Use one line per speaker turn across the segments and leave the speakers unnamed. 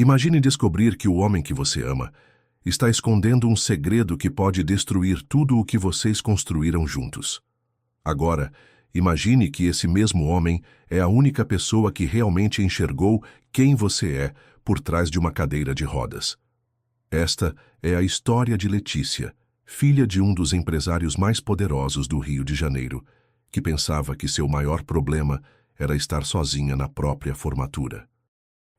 Imagine descobrir que o homem que você ama está escondendo um segredo que pode destruir tudo o que vocês construíram juntos. Agora, imagine que esse mesmo homem é a única pessoa que realmente enxergou quem você é por trás de uma cadeira de rodas. Esta é a história de Letícia, filha de um dos empresários mais poderosos do Rio de Janeiro, que pensava que seu maior problema era estar sozinha na própria formatura.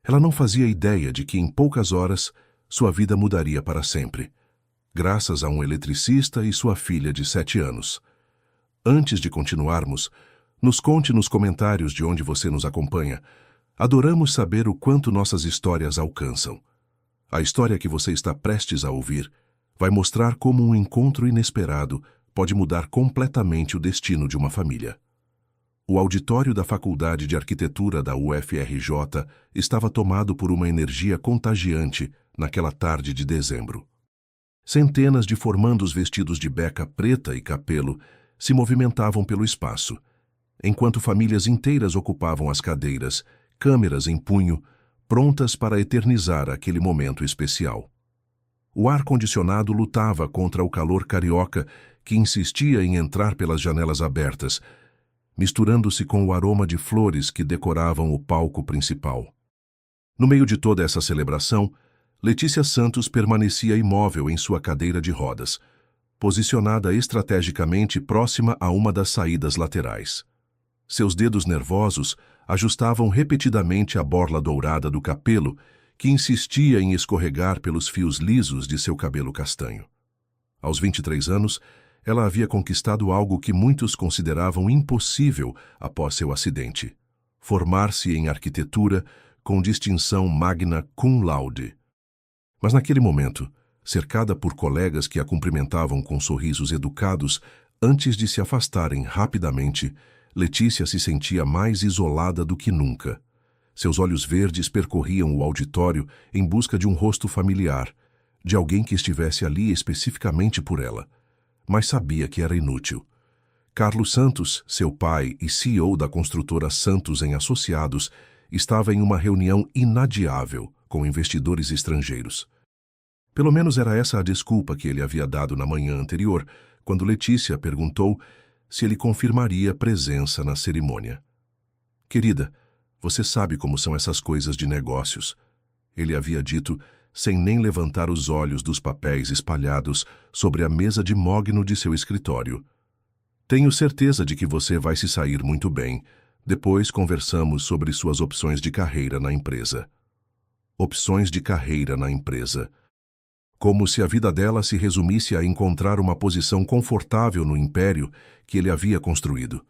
Ela não fazia ideia de que em poucas horas sua vida mudaria para sempre, graças a um eletricista e sua filha de 7 anos. Antes de continuarmos, nos conte nos comentários de onde você nos acompanha. Adoramos saber o quanto nossas histórias alcançam. A história que você está prestes a ouvir vai mostrar como um encontro inesperado pode mudar completamente o destino de uma família. O auditório da Faculdade de Arquitetura da UFRJ estava tomado por uma energia contagiante naquela tarde de dezembro. Centenas de formandos vestidos de beca preta e capelo se movimentavam pelo espaço, enquanto famílias inteiras ocupavam as cadeiras, câmeras em punho, prontas para eternizar aquele momento especial. O ar-condicionado lutava contra o calor carioca que insistia em entrar pelas janelas abertas, misturando-se com o aroma de flores que decoravam o palco principal. No meio de toda essa celebração, Letícia Santos permanecia imóvel em sua cadeira de rodas, posicionada estrategicamente próxima a uma das saídas laterais. Seus dedos nervosos ajustavam repetidamente a borla dourada do capelo, que insistia em escorregar pelos fios lisos de seu cabelo castanho. Aos 23 anos, ela havia conquistado algo que muitos consideravam impossível após seu acidente: formar-se em arquitetura com distinção magna cum laude. Mas naquele momento, cercada por colegas que a cumprimentavam com sorrisos educados, antes de se afastarem rapidamente, Letícia se sentia mais isolada do que nunca. Seus olhos verdes percorriam o auditório em busca de um rosto familiar, de alguém que estivesse ali especificamente por ela. Mas sabia que era inútil. Carlos Santos, seu pai e CEO da construtora Santos em Associados, estava em uma reunião inadiável com investidores estrangeiros. Pelo menos era essa a desculpa que ele havia dado na manhã anterior, quando Letícia perguntou se ele confirmaria presença na cerimônia. "Querida, você sabe como são essas coisas de negócios", ele havia dito, sem nem levantar os olhos dos papéis espalhados sobre a mesa de mogno de seu escritório. "Tenho certeza de que você vai se sair muito bem. Depois conversamos sobre suas opções de carreira na empresa." Opções de carreira na empresa. Como se a vida dela se resumisse a encontrar uma posição confortável no império que ele havia construído.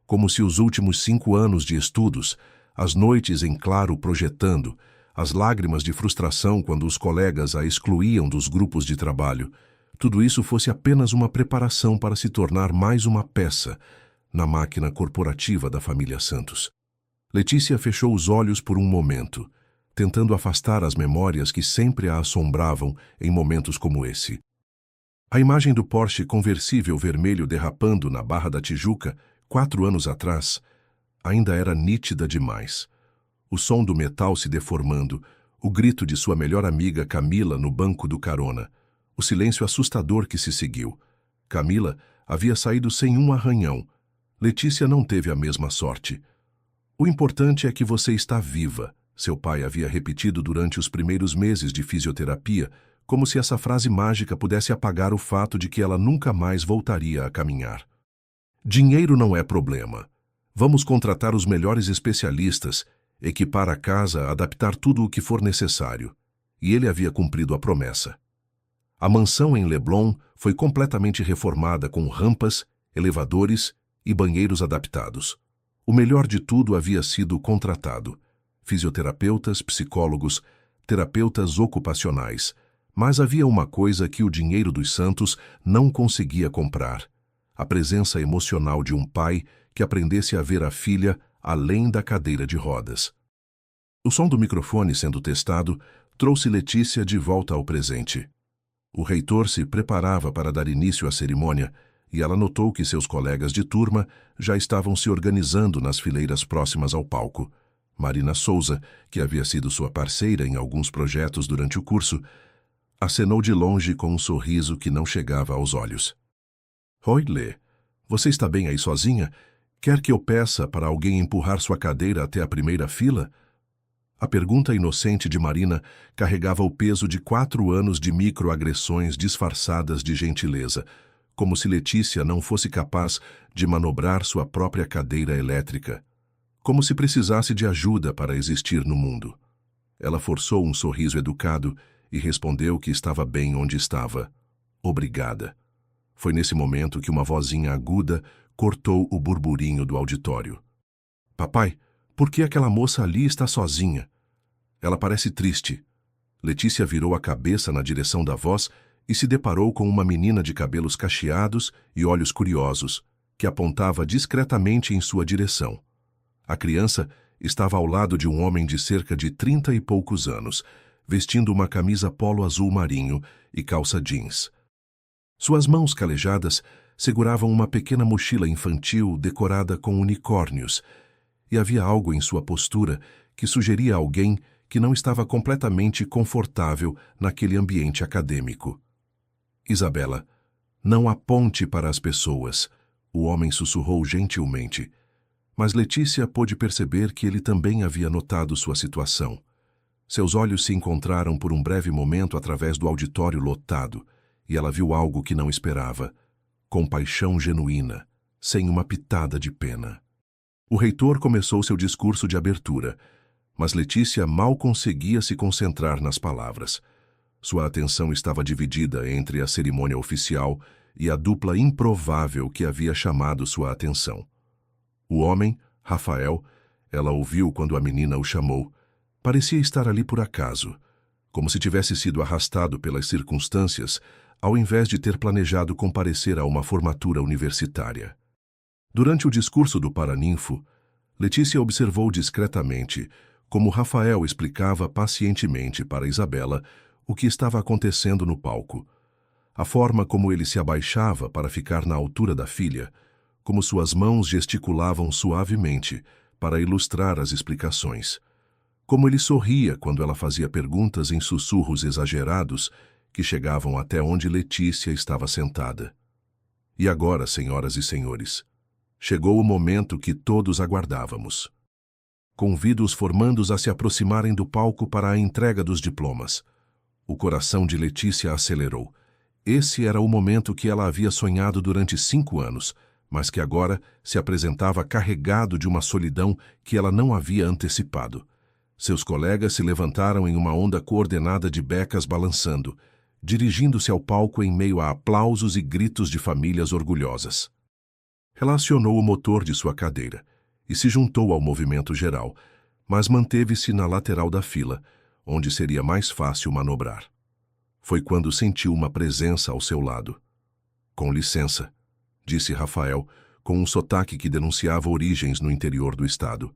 Como se os últimos 5 anos de estudos, as noites em claro projetando, as lágrimas de frustração quando os colegas a excluíam dos grupos de trabalho, tudo isso fosse apenas uma preparação para se tornar mais uma peça na máquina corporativa da família Santos. Letícia fechou os olhos por um momento, tentando afastar as memórias que sempre a assombravam em momentos como esse. A imagem do Porsche conversível vermelho derrapando na Barra da Tijuca, 4 anos atrás, ainda era nítida demais. O som do metal se deformando, o grito de sua melhor amiga Camila no banco do carona, o silêncio assustador que se seguiu. Camila havia saído sem um arranhão. Letícia não teve a mesma sorte. "O importante é que você está viva", seu pai havia repetido durante os primeiros meses de fisioterapia, como se essa frase mágica pudesse apagar o fato de que ela nunca mais voltaria a caminhar. "Dinheiro não é problema. Vamos contratar os melhores especialistas, equipar a casa, adaptar tudo o que for necessário." E ele havia cumprido a promessa. A mansão em Leblon foi completamente reformada com rampas, elevadores e banheiros adaptados. O melhor de tudo havia sido contratado: fisioterapeutas, psicólogos, terapeutas ocupacionais. Mas havia uma coisa que o dinheiro dos Santos não conseguia comprar: a presença emocional de um pai que aprendesse a ver a filha além da cadeira de rodas. O som do microfone sendo testado trouxe Letícia de volta ao presente. O reitor se preparava para dar início à cerimônia e ela notou que seus colegas de turma já estavam se organizando nas fileiras próximas ao palco. Marina Souza, que havia sido sua parceira em alguns projetos durante o curso, acenou de longe com um sorriso que não chegava aos olhos. Oi, Lê. Você está bem aí sozinha? Quer que eu peça para alguém empurrar sua cadeira até a primeira fila? A pergunta inocente de Marina carregava o peso de 4 anos de microagressões disfarçadas de gentileza, como se Letícia não fosse capaz de manobrar sua própria cadeira elétrica, como se precisasse de ajuda para existir no mundo. Ela forçou um sorriso educado e respondeu que estava bem onde estava. Obrigada. Foi nesse momento que uma vozinha aguda cortou o burburinho do auditório. Papai, por que aquela moça ali está sozinha? Ela parece triste. Letícia virou a cabeça na direção da voz e se deparou com uma menina de cabelos cacheados e olhos curiosos, que apontava discretamente em sua direção. A criança estava ao lado de um homem de cerca de 30 e poucos anos, vestindo uma camisa polo azul marinho e calça jeans. Suas mãos calejadas seguravam uma pequena mochila infantil decorada com unicórnios, e havia algo em sua postura que sugeria a alguém que não estava completamente confortável naquele ambiente acadêmico. Isabela, não aponte para as pessoas, o homem sussurrou gentilmente. Mas Letícia pôde perceber que ele também havia notado sua situação. Seus olhos se encontraram por um breve momento através do auditório lotado, e ela viu algo que não esperava. Compaixão genuína, sem uma pitada de pena. O reitor começou seu discurso de abertura, mas Letícia mal conseguia se concentrar nas palavras. Sua atenção estava dividida entre a cerimônia oficial e a dupla improvável que havia chamado sua atenção. O homem, Rafael, ela ouviu quando a menina o chamou, parecia estar ali por acaso, como se tivesse sido arrastado pelas circunstâncias, ao invés de ter planejado comparecer a uma formatura universitária. Durante o discurso do paraninfo, Letícia observou discretamente como Rafael explicava pacientemente para Isabela o que estava acontecendo no palco, a forma como ele se abaixava para ficar na altura da filha, como suas mãos gesticulavam suavemente para ilustrar as explicações, como ele sorria quando ela fazia perguntas em sussurros exagerados que chegavam até onde Letícia estava sentada. E agora, senhoras e senhores, chegou o momento que todos aguardávamos. Convido os formandos a se aproximarem do palco para a entrega dos diplomas. O coração de Letícia acelerou. Esse era o momento que ela havia sonhado durante 5 anos, mas que agora se apresentava carregado de uma solidão que ela não havia antecipado. Seus colegas se levantaram em uma onda coordenada de becas balançando, dirigindo-se ao palco em meio a aplausos e gritos de famílias orgulhosas. Relacionou o motor de sua cadeira e se juntou ao movimento geral, mas manteve-se na lateral da fila, onde seria mais fácil manobrar. Foi quando sentiu uma presença ao seu lado. Com licença, disse Rafael, com um sotaque que denunciava origens no interior do estado.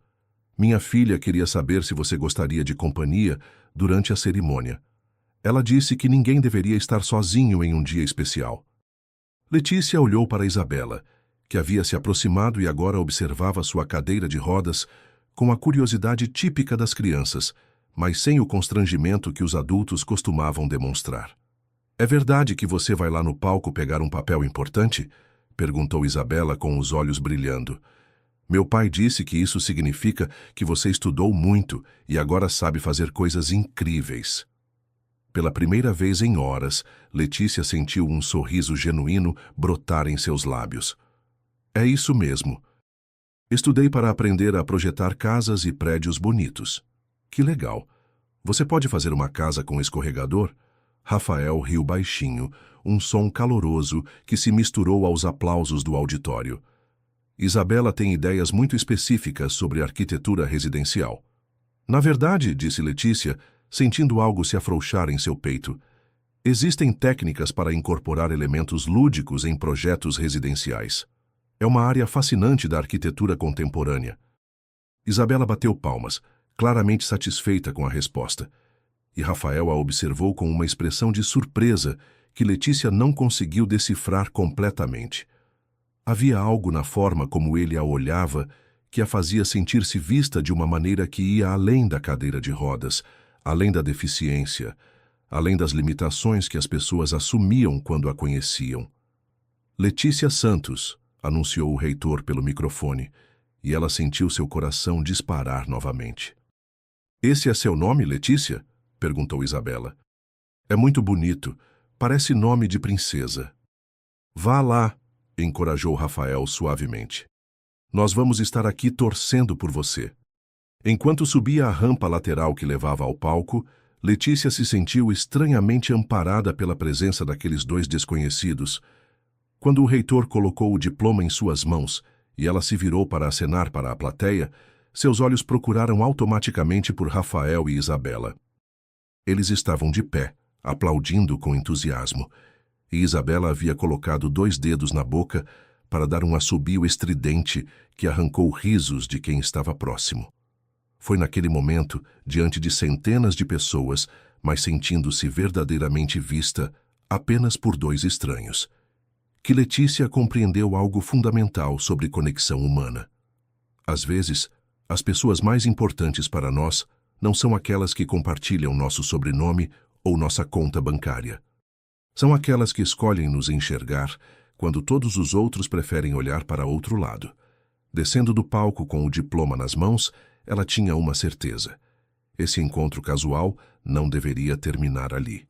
Minha filha queria saber se você gostaria de companhia durante a cerimônia. Ela disse que ninguém deveria estar sozinho em um dia especial. Letícia olhou para Isabela, que havia se aproximado e agora observava sua cadeira de rodas com a curiosidade típica das crianças, mas sem o constrangimento que os adultos costumavam demonstrar. É verdade que você vai lá no palco pegar um papel importante? Perguntou Isabela com os olhos brilhando. Meu pai disse que isso significa que você estudou muito e agora sabe fazer coisas incríveis. Pela primeira vez em horas, Letícia sentiu um sorriso genuíno brotar em seus lábios. É isso mesmo. Estudei para aprender a projetar casas e prédios bonitos. Que legal. Você pode fazer uma casa com escorregador? Rafael riu baixinho, um som caloroso que se misturou aos aplausos do auditório. Isabela tem ideias muito específicas sobre arquitetura residencial. Na verdade, disse Letícia, sentindo algo se afrouxar em seu peito, existem técnicas para incorporar elementos lúdicos em projetos residenciais. É uma área fascinante da arquitetura contemporânea. Isabela bateu palmas, claramente satisfeita com a resposta, e Rafael a observou com uma expressão de surpresa que Letícia não conseguiu decifrar completamente. Havia algo na forma como ele a olhava que a fazia sentir-se vista de uma maneira que ia além da cadeira de rodas, além da deficiência, além das limitações que as pessoas assumiam quando a conheciam. Letícia Santos, anunciou o reitor pelo microfone, e ela sentiu seu coração disparar novamente. Esse é seu nome, Letícia? Perguntou Isabela. É muito bonito, parece nome de princesa. Vá lá, encorajou Rafael suavemente. Nós vamos estar aqui torcendo por você. Enquanto subia a rampa lateral que levava ao palco, Letícia se sentiu estranhamente amparada pela presença daqueles dois desconhecidos. Quando o reitor colocou o diploma em suas mãos e ela se virou para acenar para a plateia, seus olhos procuraram automaticamente por Rafael e Isabela. Eles estavam de pé, aplaudindo com entusiasmo, e Isabela havia colocado 2 dedos na boca para dar um assobio estridente que arrancou risos de quem estava próximo. Foi naquele momento, diante de centenas de pessoas, mas sentindo-se verdadeiramente vista apenas por 2 estranhos, que Letícia compreendeu algo fundamental sobre conexão humana. Às vezes, as pessoas mais importantes para nós não são aquelas que compartilham nosso sobrenome ou nossa conta bancária. São aquelas que escolhem nos enxergar quando todos os outros preferem olhar para outro lado. Descendo do palco com o diploma nas mãos, ela tinha uma certeza. Esse encontro casual não deveria terminar ali.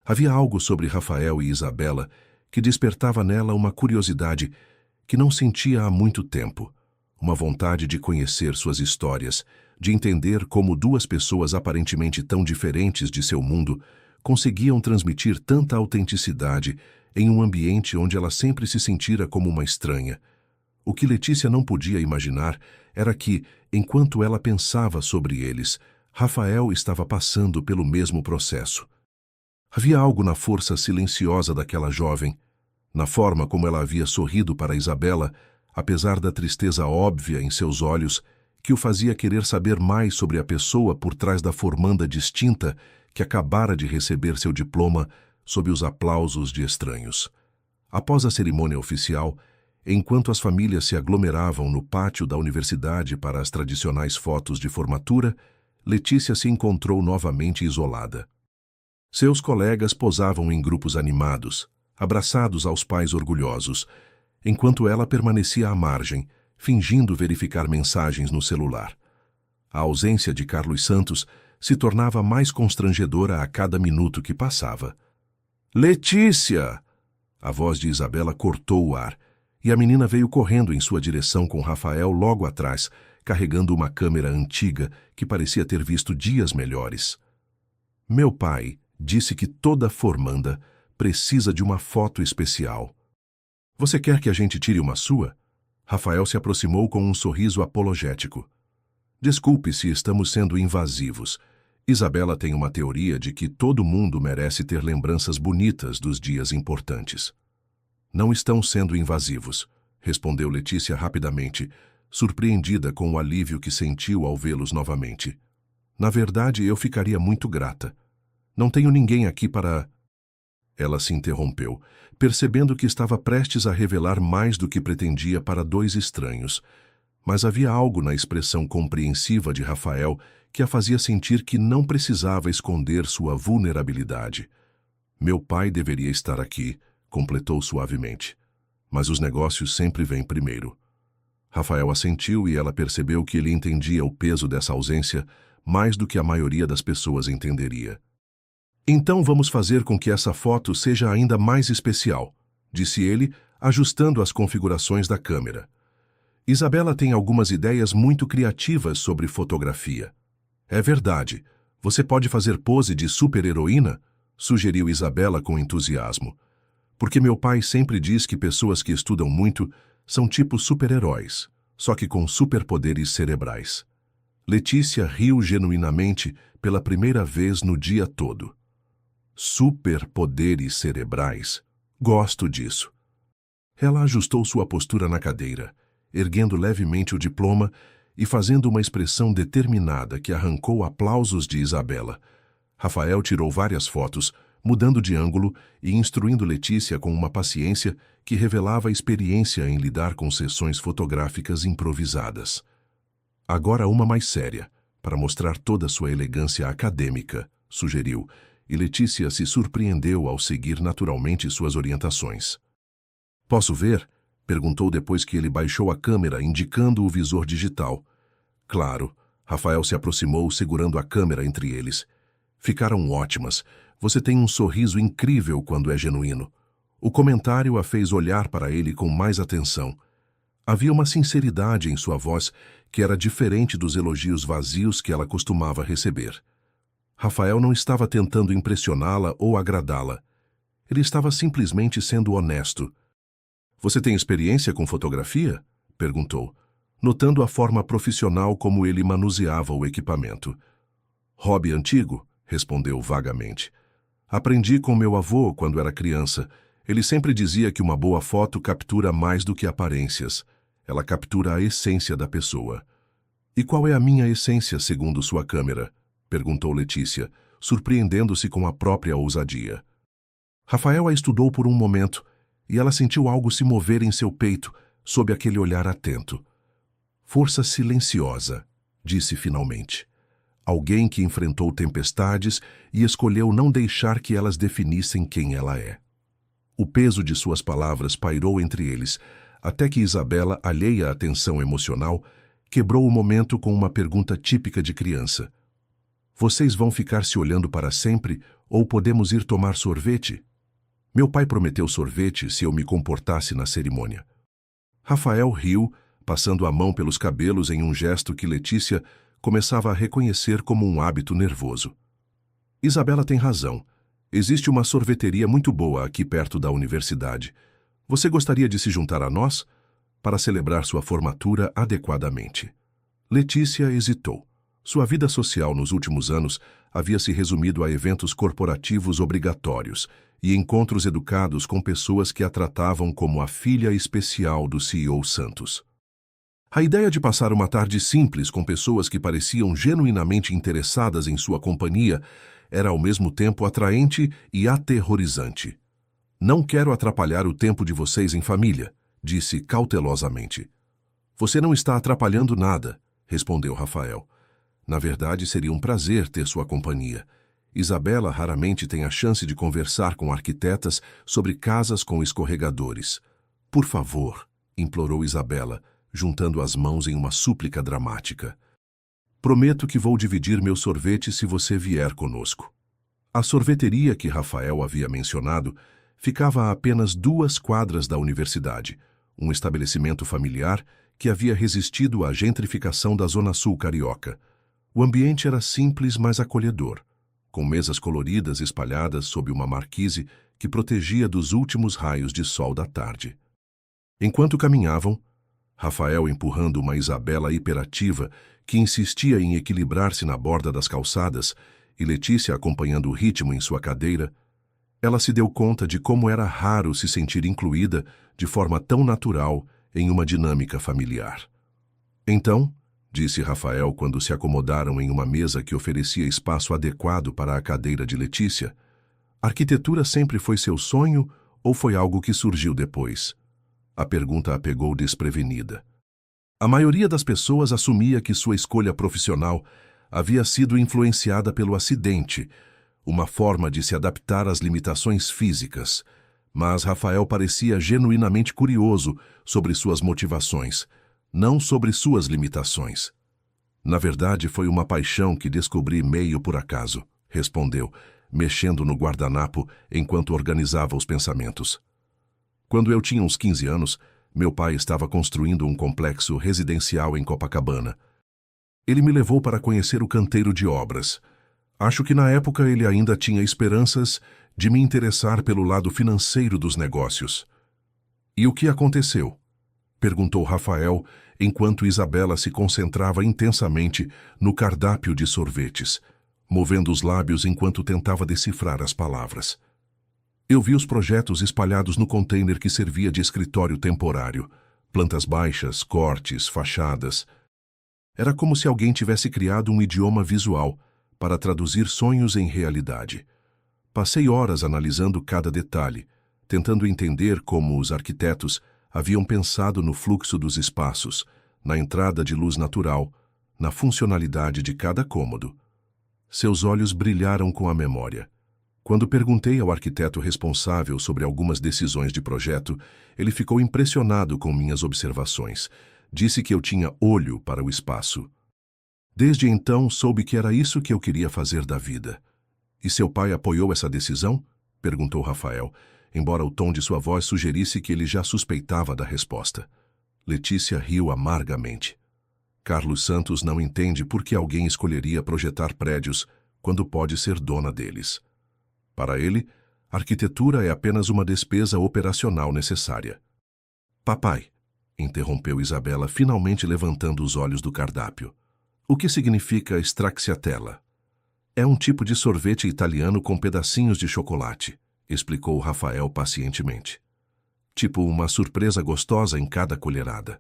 Havia algo sobre Rafael e Isabela que despertava nela uma curiosidade que não sentia há muito tempo, uma vontade de conhecer suas histórias, de entender como 2 pessoas aparentemente tão diferentes de seu mundo conseguiam transmitir tanta autenticidade em um ambiente onde ela sempre se sentira como uma estranha. O que Letícia não podia imaginar era que, enquanto ela pensava sobre eles, Rafael estava passando pelo mesmo processo. Havia algo na força silenciosa daquela jovem, na forma como ela havia sorrido para Isabela, apesar da tristeza óbvia em seus olhos, que o fazia querer saber mais sobre a pessoa por trás da formanda distinta que acabara de receber seu diploma sob os aplausos de estranhos. Após a cerimônia oficial, enquanto as famílias se aglomeravam no pátio da universidade para as tradicionais fotos de formatura, Letícia se encontrou novamente isolada. Seus colegas posavam em grupos animados, abraçados aos pais orgulhosos, enquanto ela permanecia à margem, fingindo verificar mensagens no celular. A ausência de Carlos Santos se tornava mais constrangedora a cada minuto que passava. Letícia! A voz de Isabela cortou o ar, e a menina veio correndo em sua direção com Rafael logo atrás, carregando uma câmera antiga que parecia ter visto dias melhores. Meu pai disse que toda formanda precisa de uma foto especial. Você quer que a gente tire uma sua? Rafael se aproximou com um sorriso apologético. Desculpe se estamos sendo invasivos. Isabela tem uma teoria de que todo mundo merece ter lembranças bonitas dos dias importantes. Não estão sendo invasivos, respondeu Letícia rapidamente, surpreendida com o alívio que sentiu ao vê-los novamente. Na verdade, eu ficaria muito grata. Não tenho ninguém aqui para... Ela se interrompeu, percebendo que estava prestes a revelar mais do que pretendia para 2 estranhos. Mas havia algo na expressão compreensiva de Rafael que a fazia sentir que não precisava esconder sua vulnerabilidade. Meu pai deveria estar aqui, completou suavemente. Mas os negócios sempre vêm primeiro. Rafael assentiu e ela percebeu que ele entendia o peso dessa ausência mais do que a maioria das pessoas entenderia. Então vamos fazer com que essa foto seja ainda mais especial, disse ele, ajustando as configurações da câmera. Isabela tem algumas ideias muito criativas sobre fotografia. É verdade. Você pode fazer pose de super-heroína? Sugeriu Isabela com entusiasmo. Porque meu pai sempre diz que pessoas que estudam muito são tipo super-heróis, só que com superpoderes cerebrais. Letícia riu genuinamente pela primeira vez no dia todo. Superpoderes cerebrais? Gosto disso. Ela ajustou sua postura na cadeira, erguendo levemente o diploma e fazendo uma expressão determinada que arrancou aplausos de Isabela. Rafael tirou várias fotos, mudando de ângulo e instruindo Letícia com uma paciência que revelava experiência em lidar com sessões fotográficas improvisadas. Agora uma mais séria, para mostrar toda sua elegância acadêmica, sugeriu, e Letícia se surpreendeu ao seguir naturalmente suas orientações. Posso ver? Perguntou depois que ele baixou a câmera, indicando o visor digital. Claro, Rafael se aproximou segurando a câmera entre eles. Ficaram ótimas. Você tem um sorriso incrível quando é genuíno. O comentário a fez olhar para ele com mais atenção. Havia uma sinceridade em sua voz que era diferente dos elogios vazios que ela costumava receber. Rafael não estava tentando impressioná-la ou agradá-la. Ele estava simplesmente sendo honesto. Você tem experiência com fotografia? Perguntou, notando a forma profissional como ele manuseava o equipamento. Hobby antigo? Respondeu vagamente. Aprendi com meu avô quando era criança. Ele sempre dizia que uma boa foto captura mais do que aparências. Ela captura a essência da pessoa. E qual é a minha essência, segundo sua câmera? Perguntou Letícia, surpreendendo-se com a própria ousadia. Rafael a estudou por um momento, e ela sentiu algo se mover em seu peito, sob aquele olhar atento. Força silenciosa, disse finalmente. Alguém que enfrentou tempestades e escolheu não deixar que elas definissem quem ela é. O peso de suas palavras pairou entre eles, até que Isabela, alheia à tensão emocional, quebrou o momento com uma pergunta típica de criança. Vocês vão ficar se olhando para sempre ou podemos ir tomar sorvete? Meu pai prometeu sorvete se eu me comportasse na cerimônia. Rafael riu, passando a mão pelos cabelos em um gesto que Letícia começava a reconhecer como um hábito nervoso. Isabela tem razão. Existe uma sorveteria muito boa aqui perto da universidade. Você gostaria de se juntar a nós? Para celebrar sua formatura adequadamente. Letícia hesitou. Sua vida social nos últimos anos havia se resumido a eventos corporativos obrigatórios e encontros educados com pessoas que a tratavam como a filha especial do CEO Santos. A ideia de passar uma tarde simples com pessoas que pareciam genuinamente interessadas em sua companhia era ao mesmo tempo atraente e aterrorizante. Não quero atrapalhar o tempo de vocês em família, disse cautelosamente. Você não está atrapalhando nada, respondeu Rafael. Na verdade, seria um prazer ter sua companhia. Isabela raramente tem a chance de conversar com arquitetas sobre casas com escorregadores. Por favor, implorou Isabela, juntando as mãos em uma súplica dramática. Prometo que vou dividir meu sorvete se você vier conosco. A sorveteria que Rafael havia mencionado ficava a apenas 2 quadras da universidade, um estabelecimento familiar que havia resistido à gentrificação da Zona Sul carioca. O ambiente era simples, mas acolhedor, com mesas coloridas espalhadas sob uma marquise que protegia dos últimos raios de sol da tarde. Enquanto caminhavam, Rafael empurrando uma Isabela hiperativa que insistia em equilibrar-se na borda das calçadas e Letícia acompanhando o ritmo em sua cadeira, ela se deu conta de como era raro se sentir incluída de forma tão natural em uma dinâmica familiar. Então, disse Rafael quando se acomodaram em uma mesa que oferecia espaço adequado para a cadeira de Letícia, arquitetura sempre foi seu sonho ou foi algo que surgiu depois? A pergunta a pegou desprevenida. A maioria das pessoas assumia que sua escolha profissional havia sido influenciada pelo acidente, uma forma de se adaptar às limitações físicas, mas Rafael parecia genuinamente curioso sobre suas motivações, não sobre suas limitações. Na verdade, foi uma paixão que descobri meio por acaso, respondeu, mexendo no guardanapo enquanto organizava os pensamentos. Quando eu tinha uns 15 anos, meu pai estava construindo um complexo residencial em Copacabana. Ele me levou para conhecer o canteiro de obras. Acho que na época ele ainda tinha esperanças de me interessar pelo lado financeiro dos negócios. E o que aconteceu? Perguntou Rafael, enquanto Isabela se concentrava intensamente no cardápio de sorvetes, movendo os lábios enquanto tentava decifrar as palavras. Eu vi os projetos espalhados no container que servia de escritório temporário. Plantas baixas, cortes, fachadas. Era como se alguém tivesse criado um idioma visual para traduzir sonhos em realidade. Passei horas analisando cada detalhe, tentando entender como os arquitetos haviam pensado no fluxo dos espaços, na entrada de luz natural, na funcionalidade de cada cômodo. Seus olhos brilharam com a memória. Quando perguntei ao arquiteto responsável sobre algumas decisões de projeto, ele ficou impressionado com minhas observações. Disse que eu tinha olho para o espaço. Desde então, soube que era isso que eu queria fazer da vida. E seu pai apoiou essa decisão? Perguntou Rafael, embora o tom de sua voz sugerisse que ele já suspeitava da resposta. Letícia riu amargamente. Carlos Santos não entende por que alguém escolheria projetar prédios quando pode ser dona deles. Para ele, arquitetura é apenas uma despesa operacional necessária. Papai, interrompeu Isabela, finalmente levantando os olhos do cardápio. O que significa stracciatella? É um tipo de sorvete italiano com pedacinhos de chocolate, explicou Rafael pacientemente. Tipo uma surpresa gostosa em cada colherada.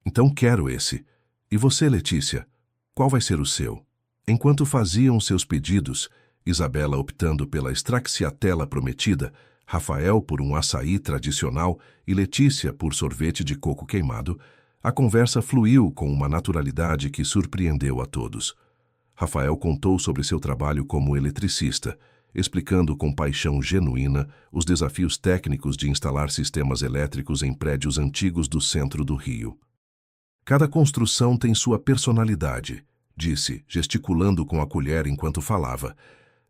Então quero esse. E você, Letícia? Qual vai ser o seu? Enquanto faziam seus pedidos, Isabela optando pela stracciatella prometida, Rafael por um açaí tradicional e Letícia por sorvete de coco queimado, a conversa fluiu com uma naturalidade que surpreendeu a todos. Rafael contou sobre seu trabalho como eletricista, explicando com paixão genuína os desafios técnicos de instalar sistemas elétricos em prédios antigos do centro do Rio. Cada construção tem sua personalidade, disse, gesticulando com a colher enquanto falava.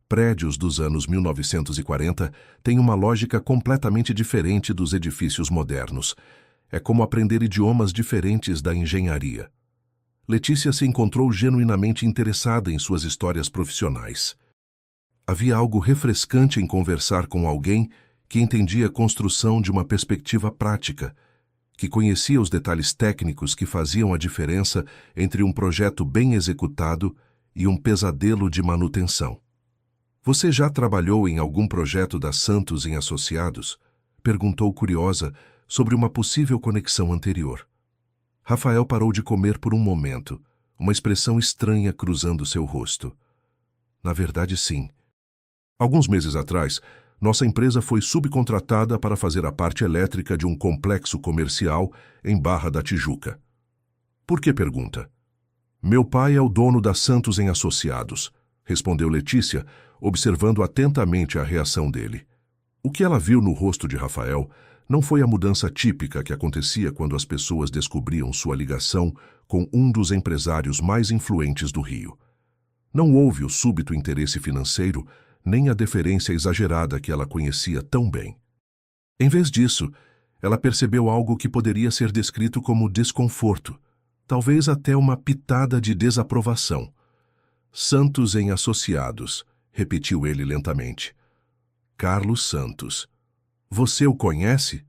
Prédios dos anos 1940 têm uma lógica completamente diferente dos edifícios modernos. É como aprender idiomas diferentes da engenharia. Letícia se encontrou genuinamente interessada em suas histórias profissionais. Havia algo refrescante em conversar com alguém que entendia a construção de uma perspectiva prática, que conhecia os detalhes técnicos que faziam a diferença entre um projeto bem executado e um pesadelo de manutenção. Você já trabalhou em algum projeto da Santos em Associados? Perguntou curiosa sobre uma possível conexão anterior. Rafael parou de comer por um momento, uma expressão estranha cruzando seu rosto. Na verdade, sim. Alguns meses atrás, nossa empresa foi subcontratada para fazer a parte elétrica de um complexo comercial em Barra da Tijuca. Por que pergunta? Meu pai é o dono da Santos em Associados, respondeu Letícia, observando atentamente a reação dele. O que ela viu no rosto de Rafael não foi a mudança típica que acontecia quando as pessoas descobriam sua ligação com um dos empresários mais influentes do Rio. Não houve o súbito interesse financeiro, nem a deferência exagerada que ela conhecia tão bem. Em vez disso, ela percebeu algo que poderia ser descrito como desconforto, talvez até uma pitada de desaprovação. Santos em Associados, repetiu ele lentamente. Carlos Santos. Você o conhece?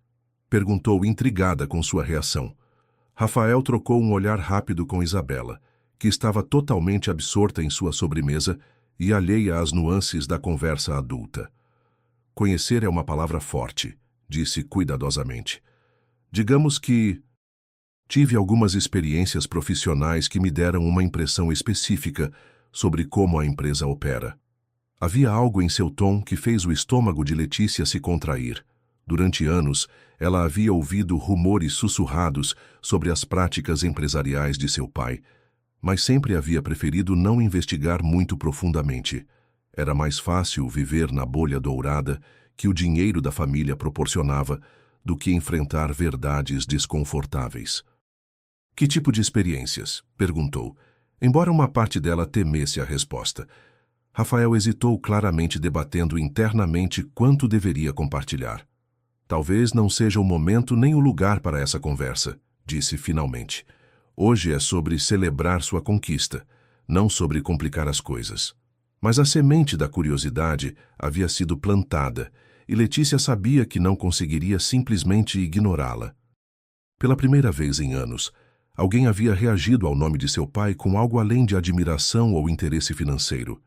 Perguntou intrigada com sua reação. Rafael trocou um olhar rápido com Isabela, que estava totalmente absorta em sua sobremesa e alheia às nuances da conversa adulta. Conhecer é uma palavra forte, disse cuidadosamente. Digamos que tive algumas experiências profissionais que me deram uma impressão específica sobre como a empresa opera. Havia algo em seu tom que fez o estômago de Letícia se contrair. Durante anos, ela havia ouvido rumores sussurrados sobre as práticas empresariais de seu pai, mas sempre havia preferido não investigar muito profundamente. Era mais fácil viver na bolha dourada que o dinheiro da família proporcionava do que enfrentar verdades desconfortáveis. Que tipo de experiências? Perguntou, embora uma parte dela temesse a resposta. Rafael hesitou, claramente debatendo internamente quanto deveria compartilhar. Talvez não seja o momento nem o lugar para essa conversa, disse finalmente. Hoje é sobre celebrar sua conquista, não sobre complicar as coisas. Mas a semente da curiosidade havia sido plantada, e Letícia sabia que não conseguiria simplesmente ignorá-la. Pela primeira vez em anos, alguém havia reagido ao nome de seu pai com algo além de admiração ou interesse financeiro.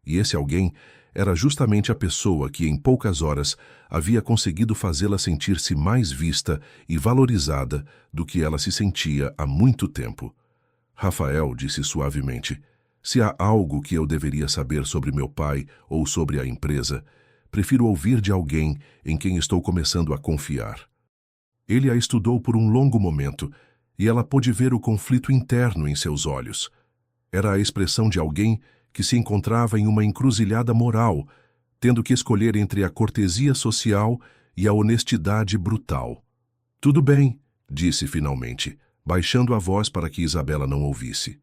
E esse alguém era justamente a pessoa que, em poucas horas, havia conseguido fazê-la sentir-se mais vista e valorizada do que ela se sentia há muito tempo. Rafael disse suavemente, se há algo que eu deveria saber sobre meu pai ou sobre a empresa, Prefiro ouvir de alguém em quem estou começando a confiar. Ele a estudou por um longo momento, e ela pôde ver o conflito interno em seus olhos. Era a expressão de alguém que se encontrava em uma encruzilhada moral, tendo que escolher entre a cortesia social e a honestidade brutal. "Tudo bem", disse finalmente, baixando a voz para que Isabela não ouvisse.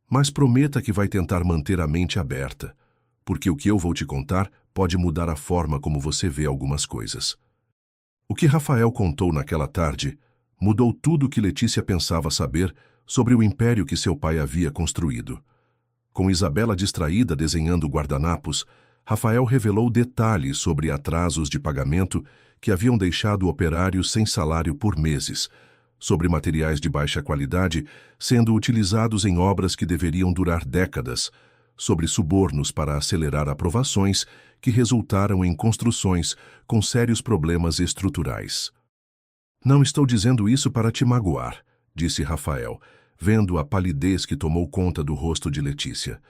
"Mas prometa que vai tentar manter a mente aberta, porque o que eu vou te contar pode mudar a forma como você vê algumas coisas." O que Rafael contou naquela tarde mudou tudo o que Letícia pensava saber sobre o império que seu pai havia construído. Com Isabela distraída desenhando guardanapos, Rafael revelou detalhes sobre atrasos de pagamento que haviam deixado operários sem salário por meses, sobre materiais de baixa qualidade sendo utilizados em obras que deveriam durar décadas, sobre subornos para acelerar aprovações que resultaram em construções com sérios problemas estruturais. "Não estou dizendo isso para te magoar", disse Rafael, vendo a palidez que tomou conta do rosto de Letícia.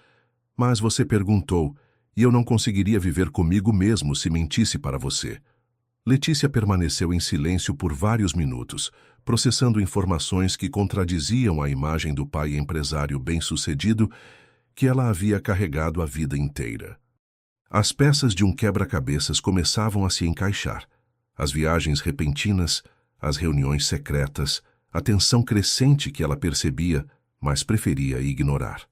"Mas você perguntou, e eu não conseguiria viver comigo mesmo se mentisse para você." Letícia permaneceu em silêncio por vários minutos, processando informações que contradiziam a imagem do pai empresário bem-sucedido que ela havia carregado a vida inteira. As peças de um quebra-cabeças começavam a se encaixar. As viagens repentinas, as reuniões secretas, a tensão crescente que ela percebia, mas preferia ignorar.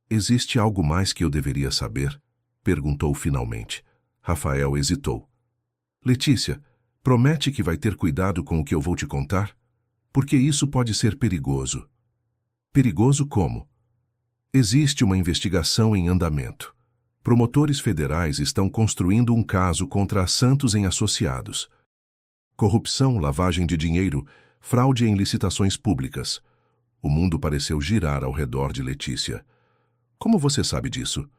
"Existe algo mais que eu deveria saber?" perguntou finalmente. Rafael hesitou. "Letícia, promete que vai ter cuidado com o que eu vou te contar? Porque isso pode ser perigoso." "Perigoso como?" "Existe uma investigação em andamento. Promotores federais estão construindo um caso contra a Santos em Associados. Corrupção, lavagem de dinheiro, fraude em licitações públicas." O mundo pareceu girar ao redor de Letícia. "Como você sabe disso?"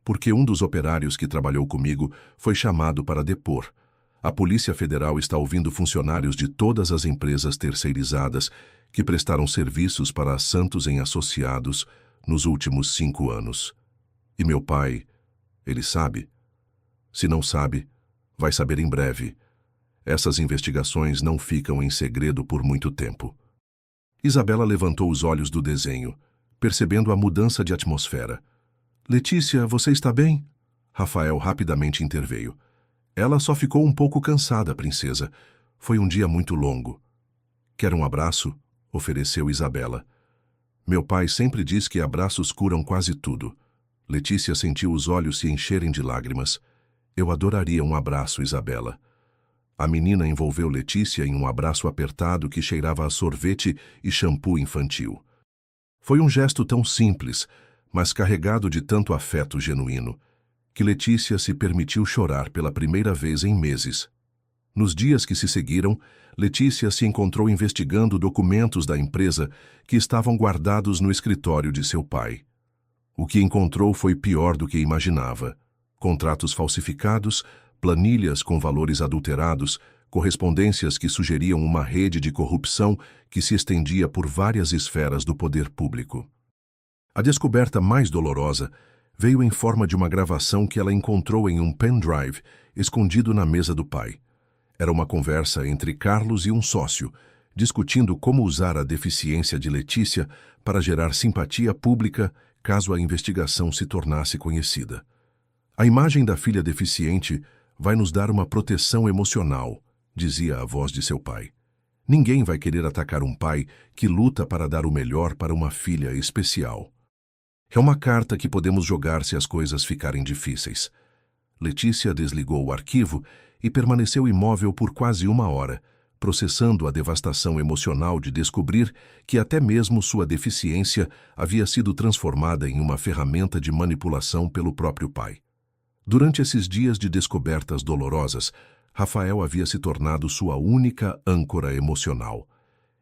"Porque um dos operários que trabalhou comigo foi chamado para depor. A Polícia Federal está ouvindo funcionários de todas as empresas terceirizadas que prestaram serviços para a Santos em Associados nos últimos 5 anos. E meu pai, ele sabe? Se não sabe, vai saber em breve. Essas investigações não ficam em segredo por muito tempo." Isabela levantou os olhos do desenho, percebendo a mudança de atmosfera. "Letícia, você está bem?" Rafael rapidamente interveio. "Ela só ficou um pouco cansada, princesa. Foi um dia muito longo." "Quer um abraço?" ofereceu Isabela. "Meu pai sempre diz que abraços curam quase tudo." Letícia sentiu os olhos se encherem de lágrimas. "Eu adoraria um abraço, Isabela." A menina envolveu Letícia em um abraço apertado que cheirava a sorvete e shampoo infantil. Foi um gesto tão simples, mas carregado de tanto afeto genuíno, que Letícia se permitiu chorar pela primeira vez em meses. Nos dias que se seguiram, Letícia se encontrou investigando documentos da empresa que estavam guardados no escritório de seu pai. O que encontrou foi pior do que imaginava. Contratos falsificados, planilhas com valores adulterados, correspondências que sugeriam uma rede de corrupção que se estendia por várias esferas do poder público. A descoberta mais dolorosa veio em forma de uma gravação que ela encontrou em um pendrive escondido na mesa do pai. Era uma conversa entre Carlos e um sócio, discutindo como usar a deficiência de Letícia para gerar simpatia pública caso a investigação se tornasse conhecida. "A imagem da filha deficiente vai nos dar uma proteção emocional", dizia a voz de seu pai. "Ninguém vai querer atacar um pai que luta para dar o melhor para uma filha especial. É uma carta que podemos jogar se as coisas ficarem difíceis." Letícia desligou o arquivo e permaneceu imóvel por quase 1 hora, processando a devastação emocional de descobrir que até mesmo sua deficiência havia sido transformada em uma ferramenta de manipulação pelo próprio pai. Durante esses dias de descobertas dolorosas, Rafael havia se tornado sua única âncora emocional.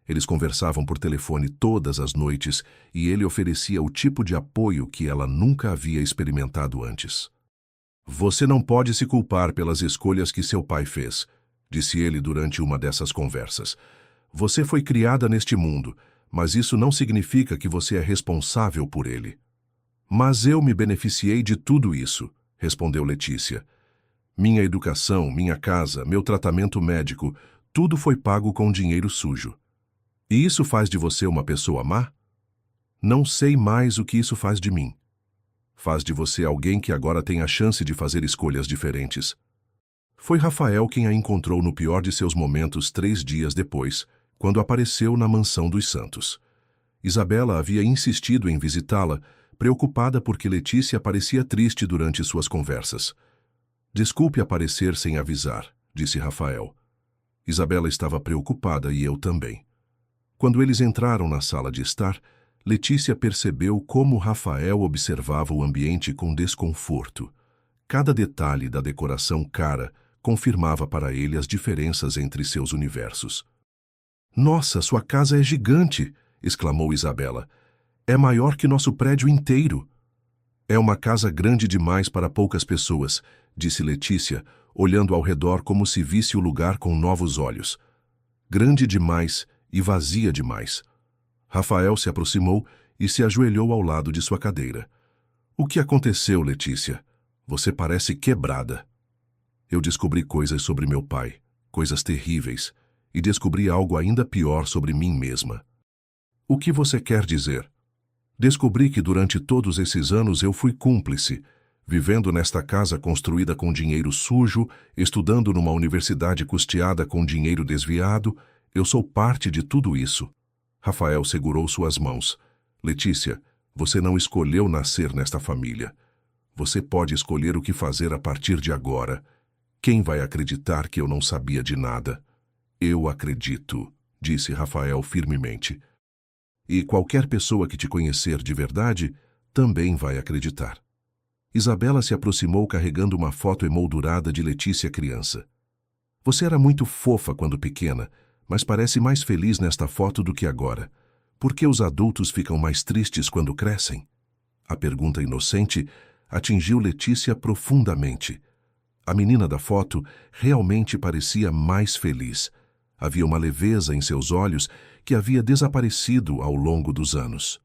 Eles conversavam por telefone todas as noites e ele oferecia o tipo de apoio que ela nunca havia experimentado antes. "Você não pode se culpar pelas escolhas que seu pai fez", disse ele durante uma dessas conversas. "Você foi criada neste mundo, mas isso não significa que você é responsável por ele." "Mas eu me beneficiei de tudo isso", respondeu Letícia. Minha educação, minha casa, meu tratamento médico, tudo foi pago com dinheiro sujo. E isso faz de você uma pessoa má? Não sei mais o que isso faz de mim. Faz de você alguém que agora tem a chance de fazer escolhas diferentes. Foi Rafael quem a encontrou no pior de seus momentos 3 dias depois, quando apareceu na mansão dos Santos. Isabela havia insistido em visitá-la, preocupada porque Letícia parecia triste durante suas conversas. Desculpe aparecer sem avisar, disse Rafael. Isabela estava preocupada e eu também. Quando eles entraram na sala de estar, Letícia percebeu como Rafael observava o ambiente com desconforto. Cada detalhe da decoração cara confirmava para ele as diferenças entre seus universos. Nossa, sua casa é gigante! Exclamou Isabela. É maior que nosso prédio inteiro. É uma casa grande demais para poucas pessoas, disse Letícia, olhando ao redor como se visse o lugar com novos olhos. Grande demais e vazia demais. Rafael se aproximou e se ajoelhou ao lado de sua cadeira. O que aconteceu, Letícia? Você parece quebrada. Eu descobri coisas sobre meu pai, coisas terríveis, e descobri algo ainda pior sobre mim mesma. O que você quer dizer? Descobri que durante todos esses anos eu fui cúmplice, vivendo nesta casa construída com dinheiro sujo, estudando numa universidade custeada com dinheiro desviado. Eu sou parte de tudo isso. Rafael segurou suas mãos. Letícia, você não escolheu nascer nesta família. Você pode escolher o que fazer a partir de agora. Quem vai acreditar que eu não sabia de nada? Eu acredito, disse Rafael firmemente. E qualquer pessoa que te conhecer de verdade também vai acreditar. Isabela se aproximou carregando uma foto emoldurada de Letícia criança. Você era muito fofa quando pequena, mas parece mais feliz nesta foto do que agora. Por que os adultos ficam mais tristes quando crescem? A pergunta inocente atingiu Letícia profundamente. A menina da foto realmente parecia mais feliz. Havia uma leveza em seus olhos que havia desaparecido ao longo dos anos.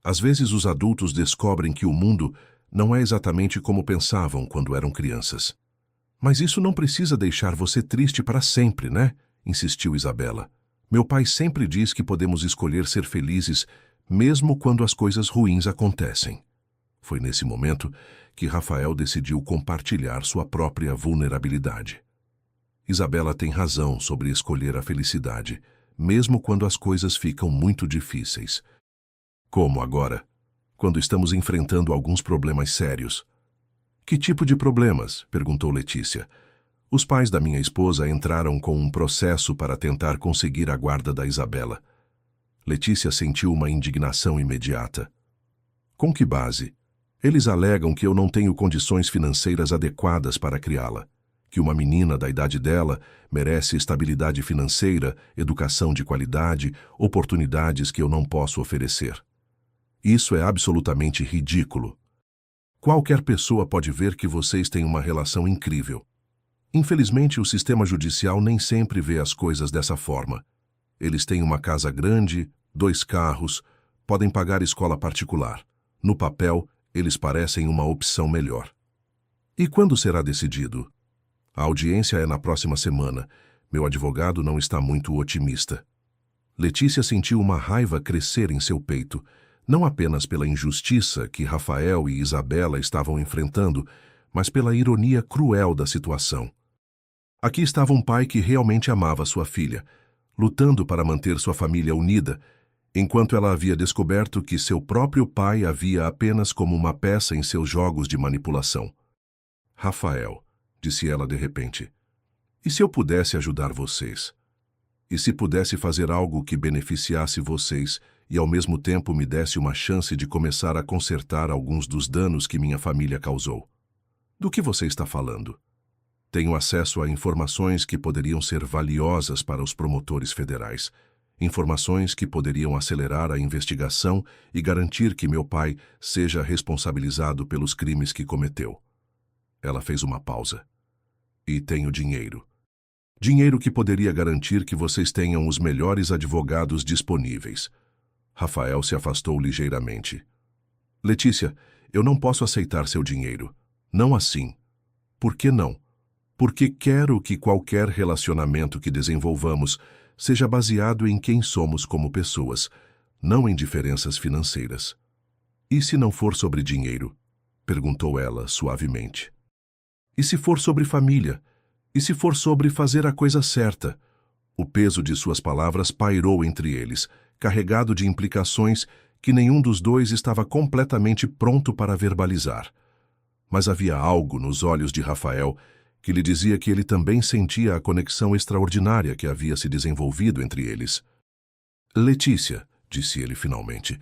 Às vezes os adultos descobrem que o mundo não é exatamente como pensavam quando eram crianças. Mas isso não precisa deixar você triste para sempre, né? Insistiu Isabela. Meu pai sempre diz que podemos escolher ser felizes mesmo quando as coisas ruins acontecem. Foi nesse momento que Rafael decidiu compartilhar sua própria vulnerabilidade. Isabela tem razão sobre escolher a felicidade, mesmo quando as coisas ficam muito difíceis. Como agora, quando estamos enfrentando alguns problemas sérios. Que tipo de problemas? Perguntou Letícia. Os pais da minha esposa entraram com um processo para tentar conseguir a guarda da Isabela. Letícia sentiu uma indignação imediata. Com que base? Eles alegam que eu não tenho condições financeiras adequadas para criá-la, que uma menina da idade dela merece estabilidade financeira, educação de qualidade, oportunidades que eu não posso oferecer. Isso é absolutamente ridículo. Qualquer pessoa pode ver que vocês têm uma relação incrível. Infelizmente, o sistema judicial nem sempre vê as coisas dessa forma. Eles têm uma casa grande, 2 carros, podem pagar escola particular. No papel, eles parecem uma opção melhor. E quando será decidido? A audiência é na próxima semana. Meu advogado não está muito otimista. Letícia sentiu uma raiva crescer em seu peito, não apenas pela injustiça que Rafael e Isabela estavam enfrentando, mas pela ironia cruel da situação. Aqui estava um pai que realmente amava sua filha, lutando para manter sua família unida, enquanto ela havia descoberto que seu próprio pai a via apenas como uma peça em seus jogos de manipulação. Rafael, disse ela de repente, e se eu pudesse ajudar vocês? E se pudesse fazer algo que beneficiasse vocês e ao mesmo tempo me desse uma chance de começar a consertar alguns dos danos que minha família causou? Do que você está falando? Tenho acesso a informações que poderiam ser valiosas para os promotores federais. Informações que poderiam acelerar a investigação e garantir que meu pai seja responsabilizado pelos crimes que cometeu. Ela fez uma pausa. E tenho dinheiro. Dinheiro que poderia garantir que vocês tenham os melhores advogados disponíveis. Rafael se afastou ligeiramente. Letícia, eu não posso aceitar seu dinheiro. Não assim. Por que não? Porque quero que qualquer relacionamento que desenvolvamos seja baseado em quem somos como pessoas, não em diferenças financeiras. E se não for sobre dinheiro? Perguntou ela suavemente. E se for sobre família? E se for sobre fazer a coisa certa? O peso de suas palavras pairou entre eles, carregado de implicações que nenhum dos dois estava completamente pronto para verbalizar. Mas havia algo nos olhos de Rafael que lhe dizia que ele também sentia a conexão extraordinária que havia se desenvolvido entre eles. Letícia, disse ele finalmente,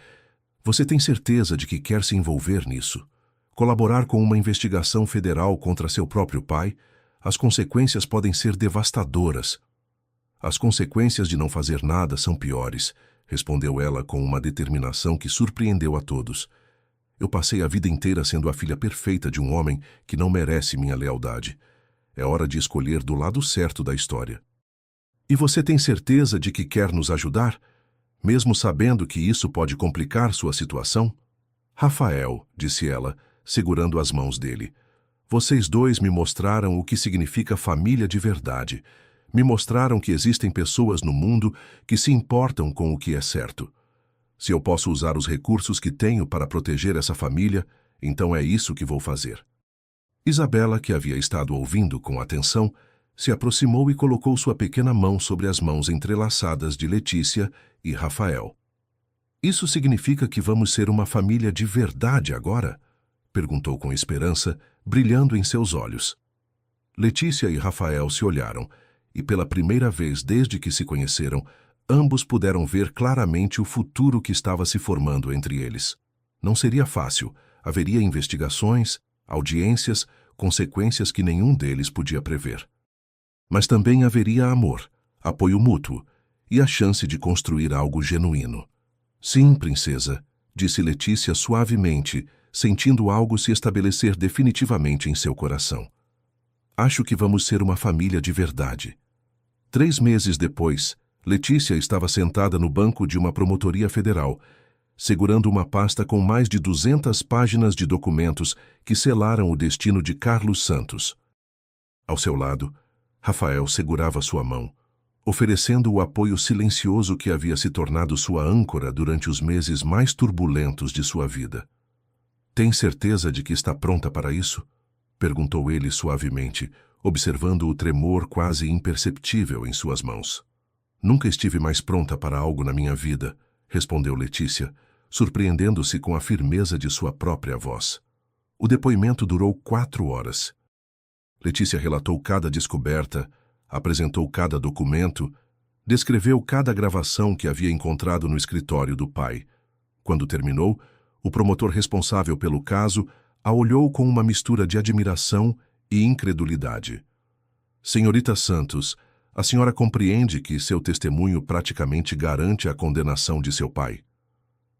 você tem certeza de que quer se envolver nisso? Colaborar com uma investigação federal contra seu próprio pai? As consequências podem ser devastadoras. As consequências de não fazer nada são piores, respondeu ela com uma determinação que surpreendeu a todos. Eu passei a vida inteira sendo a filha perfeita de um homem que não merece minha lealdade. É hora de escolher do lado certo da história. E você tem certeza de que quer nos ajudar? Mesmo sabendo que isso pode complicar sua situação? Rafael, disse ela, segurando as mãos dele, vocês dois me mostraram o que significa família de verdade. Me mostraram que existem pessoas no mundo que se importam com o que é certo. Se eu posso usar os recursos que tenho para proteger essa família, então é isso que vou fazer. Isabela, que havia estado ouvindo com atenção, se aproximou e colocou sua pequena mão sobre as mãos entrelaçadas de Letícia e Rafael. Isso significa que vamos ser uma família de verdade agora? Perguntou com esperança, brilhando em seus olhos. Letícia e Rafael se olharam, e pela primeira vez desde que se conheceram, ambos puderam ver claramente o futuro que estava se formando entre eles. Não seria fácil, haveria investigações, audiências, consequências que nenhum deles podia prever. Mas também haveria amor, apoio mútuo e a chance de construir algo genuíno. Sim, princesa, disse Letícia suavemente, sentindo algo se estabelecer definitivamente em seu coração. Acho que vamos ser uma família de verdade. 3 meses depois, Letícia estava sentada no banco de uma promotoria federal, segurando uma pasta com mais de 200 páginas de documentos que selaram o destino de Carlos Santos. Ao seu lado, Rafael segurava sua mão, oferecendo o apoio silencioso que havia se tornado sua âncora durante os meses mais turbulentos de sua vida. Tem certeza de que está pronta para isso? Perguntou ele suavemente, observando o tremor quase imperceptível em suas mãos. Nunca estive mais pronta para algo na minha vida, respondeu Letícia, surpreendendo-se com a firmeza de sua própria voz. O depoimento durou 4 horas. Letícia relatou cada descoberta, apresentou cada documento, descreveu cada gravação que havia encontrado no escritório do pai. Quando terminou, o promotor responsável pelo caso a olhou com uma mistura de admiração e incredulidade. Senhorita Santos, a senhora compreende que seu testemunho praticamente garante a condenação de seu pai?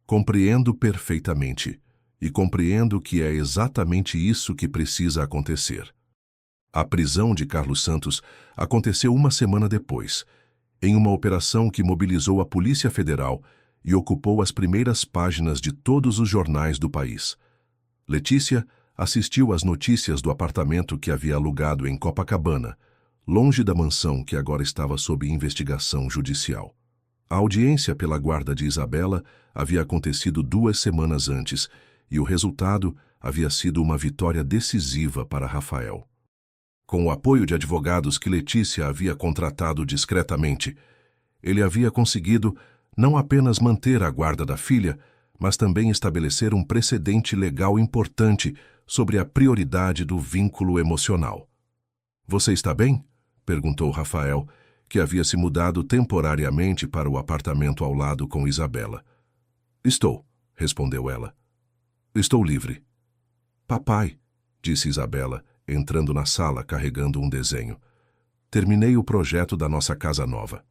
Compreendo perfeitamente, e compreendo que é exatamente isso que precisa acontecer. A prisão de Carlos Santos aconteceu 1 semana depois, em uma operação que mobilizou a Polícia Federal e ocupou as primeiras páginas de todos os jornais do país. Letícia assistiu às notícias do apartamento que havia alugado em Copacabana, longe da mansão que agora estava sob investigação judicial. A audiência pela guarda de Isabela havia acontecido 2 semanas antes, e o resultado havia sido uma vitória decisiva para Rafael. Com o apoio de advogados que Letícia havia contratado discretamente, ele havia conseguido não apenas manter a guarda da filha, mas também estabelecer um precedente legal importante sobre a prioridade do vínculo emocional. Você está bem? Perguntou Rafael, que havia se mudado temporariamente para o apartamento ao lado com Isabela. Estou, respondeu ela. Estou livre. Papai, disse Isabela, entrando na sala carregando um desenho. Terminei o projeto da nossa casa nova.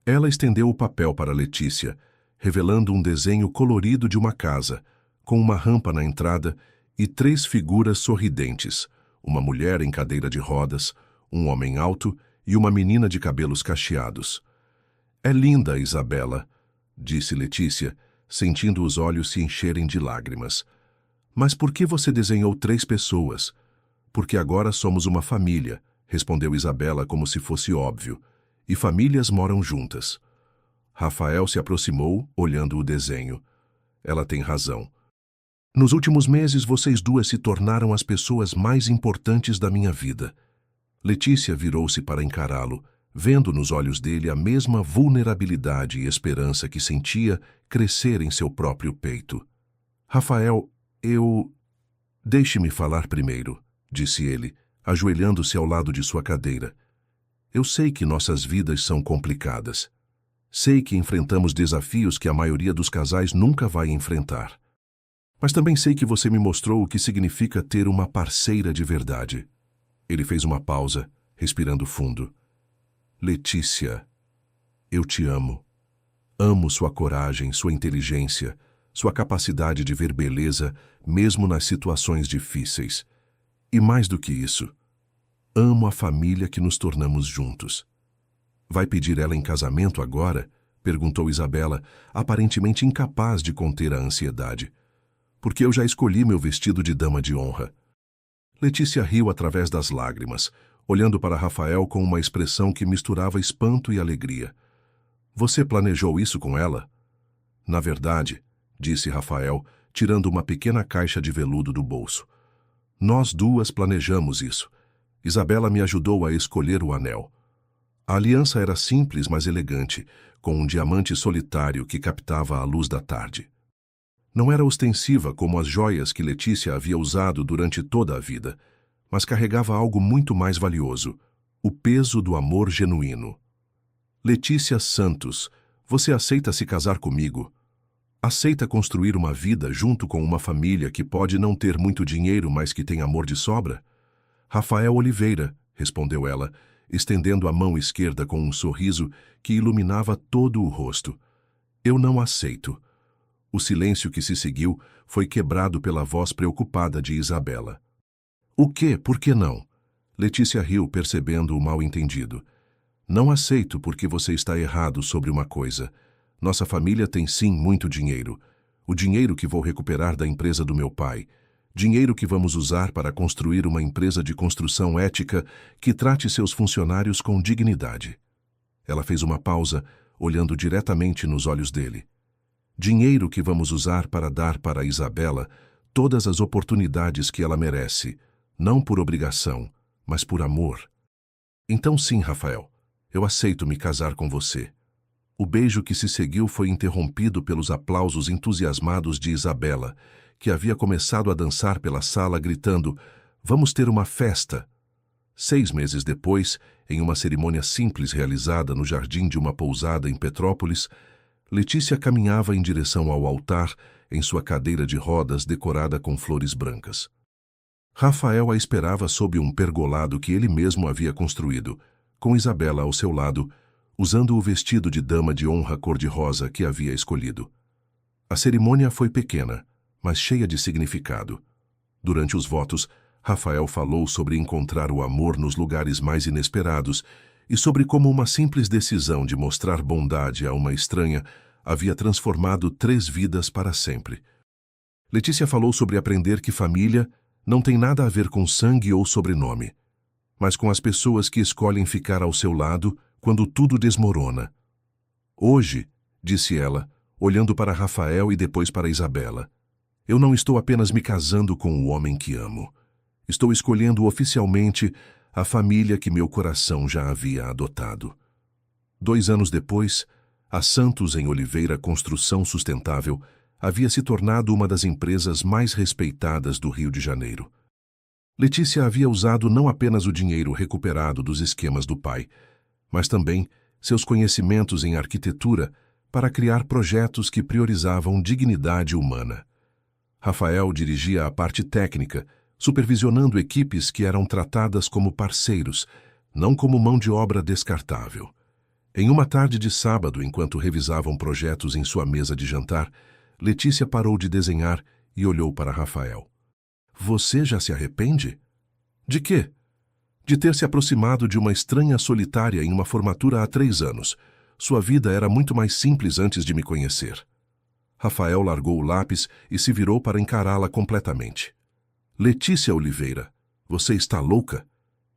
Ela estendeu o papel para Letícia, revelando um desenho colorido de uma casa, com uma rampa na entrada e 3 figuras sorridentes, uma mulher em cadeira de rodas, um homem alto e uma menina de cabelos cacheados. É linda, Isabela, disse Letícia, sentindo os olhos se encherem de lágrimas. Mas por que você desenhou 3 pessoas? Porque agora somos uma família, respondeu Isabela como se fosse óbvio, e famílias moram juntas. Rafael se aproximou, olhando o desenho. Ela tem razão. Nos últimos meses, vocês duas se tornaram as pessoas mais importantes da minha vida. Letícia virou-se para encará-lo, vendo nos olhos dele a mesma vulnerabilidade e esperança que sentia crescer em seu próprio peito. Rafael, Deixe-me falar primeiro, disse ele, ajoelhando-se ao lado de sua cadeira. Eu sei que nossas vidas são complicadas. Sei que enfrentamos desafios que a maioria dos casais nunca vai enfrentar. Mas também sei que você me mostrou o que significa ter uma parceira de verdade. Ele fez uma pausa, respirando fundo. Letícia, eu te amo. Amo sua coragem, sua inteligência, sua capacidade de ver beleza, mesmo nas situações difíceis. E mais do que isso, amo a família que nos tornamos juntos. Vai pedir ela em casamento agora? Perguntou Isabela, aparentemente incapaz de conter a ansiedade. Porque eu já escolhi meu vestido de dama de honra. Letícia riu através das lágrimas, olhando para Rafael com uma expressão que misturava espanto e alegria. Você planejou isso com ela? Na verdade, disse Rafael, tirando uma pequena caixa de veludo do bolso. Nós duas planejamos isso. Isabela me ajudou a escolher o anel. A aliança era simples, mas elegante, com um diamante solitário que captava a luz da tarde. Não era ostensiva como as joias que Letícia havia usado durante toda a vida, mas carregava algo muito mais valioso, o peso do amor genuíno. Letícia Santos, você aceita se casar comigo? Aceita construir uma vida junto com uma família que pode não ter muito dinheiro, mas que tem amor de sobra? Rafael Oliveira, respondeu ela, estendendo a mão esquerda com um sorriso que iluminava todo o rosto. Eu não aceito. O silêncio que se seguiu foi quebrado pela voz preocupada de Isabela. O quê? Por que não? Letícia riu, percebendo o mal-entendido. Não aceito porque você está errado sobre uma coisa. Nossa família tem sim muito dinheiro. O dinheiro que vou recuperar da empresa do meu pai. Dinheiro que vamos usar para construir uma empresa de construção ética que trate seus funcionários com dignidade. Ela fez uma pausa, olhando diretamente nos olhos dele. Dinheiro que vamos usar para dar para Isabela todas as oportunidades que ela merece, não por obrigação, mas por amor. Então sim, Rafael, eu aceito me casar com você. O beijo que se seguiu foi interrompido pelos aplausos entusiasmados de Isabela, que havia começado a dançar pela sala gritando, vamos ter uma festa. 6 meses depois, em uma cerimônia simples realizada no jardim de uma pousada em Petrópolis, Letícia caminhava em direção ao altar em sua cadeira de rodas decorada com flores brancas. Rafael a esperava sob um pergolado que ele mesmo havia construído, com Isabela ao seu lado, usando o vestido de dama de honra cor-de-rosa que havia escolhido. A cerimônia foi pequena, mas cheia de significado. Durante os votos, Rafael falou sobre encontrar o amor nos lugares mais inesperados e sobre como uma simples decisão de mostrar bondade a uma estranha havia transformado 3 vidas para sempre. Letícia falou sobre aprender que família não tem nada a ver com sangue ou sobrenome, mas com as pessoas que escolhem ficar ao seu lado quando tudo desmorona. Hoje, disse ela, olhando para Rafael e depois para Isabela, eu não estou apenas me casando com o homem que amo. Estou escolhendo oficialmente a família que meu coração já havia adotado. 2 anos depois, a Santos em Oliveira Construção Sustentável havia se tornado uma das empresas mais respeitadas do Rio de Janeiro. Letícia havia usado não apenas o dinheiro recuperado dos esquemas do pai, mas também seus conhecimentos em arquitetura para criar projetos que priorizavam dignidade humana. Rafael dirigia a parte técnica, supervisionando equipes que eram tratadas como parceiros, não como mão de obra descartável. Em uma tarde de sábado, enquanto revisavam projetos em sua mesa de jantar, Letícia parou de desenhar e olhou para Rafael. Você já se arrepende? De quê? De ter se aproximado de uma estranha solitária em uma formatura há 3 anos. Sua vida era muito mais simples antes de me conhecer. Rafael largou o lápis e se virou para encará-la completamente. Letícia Oliveira, Você está louca?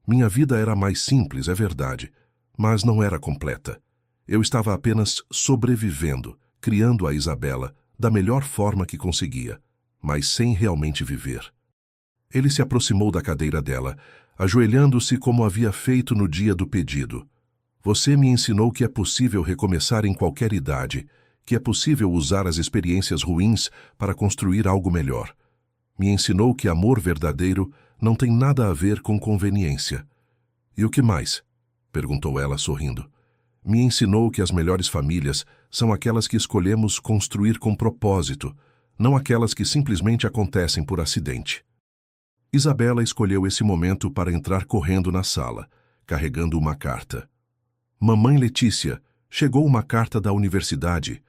Minha vida era mais simples, é verdade, mas não era completa. Eu estava apenas sobrevivendo, criando a Isabela da melhor forma que conseguia, mas sem realmente viver. Ele se aproximou da cadeira dela, ajoelhando-se como havia feito no dia do pedido. Você me ensinou que é possível recomeçar em qualquer idade, que é possível usar as experiências ruins para construir algo melhor. Me ensinou que amor verdadeiro não tem nada a ver com conveniência. E o que mais? Perguntou ela sorrindo. Me ensinou que as melhores famílias são aquelas que escolhemos construir com propósito, não aquelas que simplesmente acontecem por acidente. Isabela escolheu esse momento para entrar correndo na sala, carregando uma carta. Mamãe Letícia, chegou uma carta da universidade.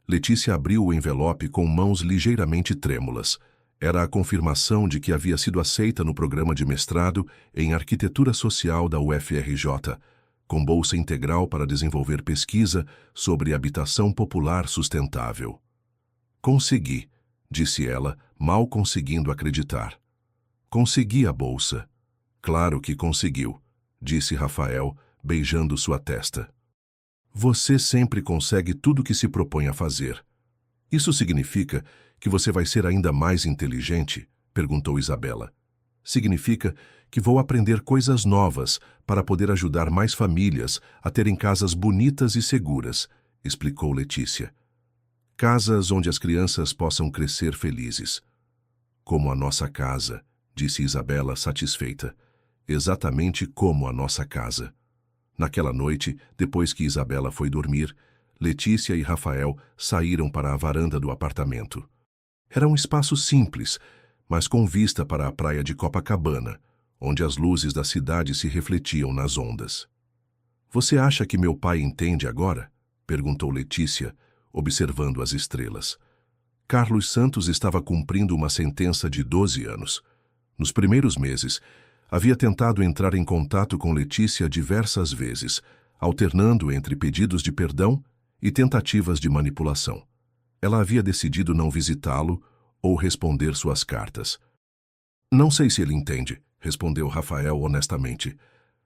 Letícia abriu o envelope com mãos ligeiramente trêmulas. Era a confirmação de que havia sido aceita no programa de mestrado em Arquitetura Social da UFRJ, com bolsa integral para desenvolver pesquisa sobre habitação popular sustentável. Consegui, disse ela, mal conseguindo acreditar. Consegui a bolsa. Claro que conseguiu, disse Rafael, beijando sua testa. Você sempre consegue tudo que se propõe a fazer. Isso significa que você vai ser ainda mais inteligente? Perguntou Isabela. Significa que vou aprender coisas novas para poder ajudar mais famílias a terem casas bonitas e seguras, explicou Letícia. Casas onde as crianças possam crescer felizes. Como a nossa casa, disse Isabela satisfeita. Exatamente como a nossa casa. Naquela noite, depois que Isabela foi dormir, Letícia e Rafael saíram para a varanda do apartamento. Era um espaço simples, mas com vista para a praia de Copacabana, onde as luzes da cidade se refletiam nas ondas. Você acha que meu pai entende agora? Perguntou Letícia, observando as estrelas. Carlos Santos estava cumprindo uma sentença de 12 anos. Nos primeiros meses, havia tentado entrar em contato com Letícia diversas vezes, alternando entre pedidos de perdão e tentativas de manipulação. Ela havia decidido não visitá-lo ou responder suas cartas. Não sei se ele entende, respondeu Rafael honestamente,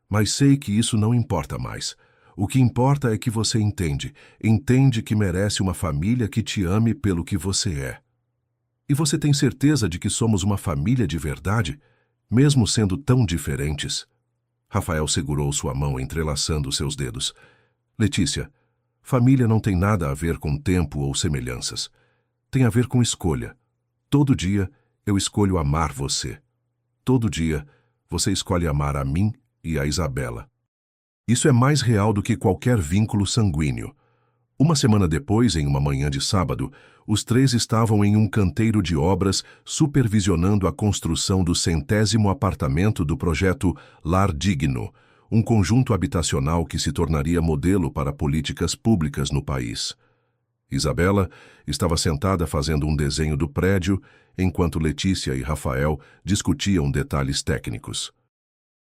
mas sei que isso não importa mais. O que importa é que você entende que merece uma família que te ame pelo que você é. E você tem certeza de que somos uma família de verdade, mesmo sendo tão diferentes? Rafael segurou sua mão entrelaçando seus dedos. Letícia, família não tem nada a ver com tempo ou semelhanças. Tem a ver com escolha. Todo dia eu escolho amar você. Todo dia você escolhe amar a mim e a Isabela. Isso é mais real do que qualquer vínculo sanguíneo. Uma semana depois, em uma manhã de sábado, os três estavam em um canteiro de obras supervisionando a construção do 100º apartamento do projeto Lar Digno, um conjunto habitacional que se tornaria modelo para políticas públicas no país. Isabela estava sentada fazendo um desenho do prédio, enquanto Letícia e Rafael discutiam detalhes técnicos.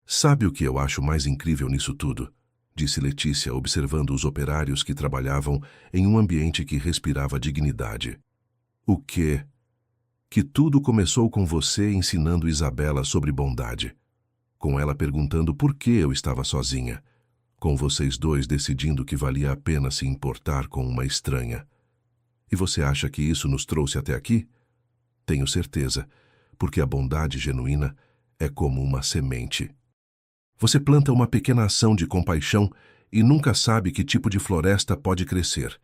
Sabe o que eu acho mais incrível nisso tudo? Disse Letícia, observando os operários que trabalhavam em um ambiente que respirava dignidade. O quê? Que tudo começou com você ensinando Isabela sobre bondade. Com ela perguntando por que eu estava sozinha. Com vocês dois decidindo que valia a pena se importar com uma estranha. E você acha que isso nos trouxe até aqui? Tenho certeza, porque a bondade genuína é como uma semente. Você planta uma pequena ação de compaixão e nunca sabe que tipo de floresta pode crescer.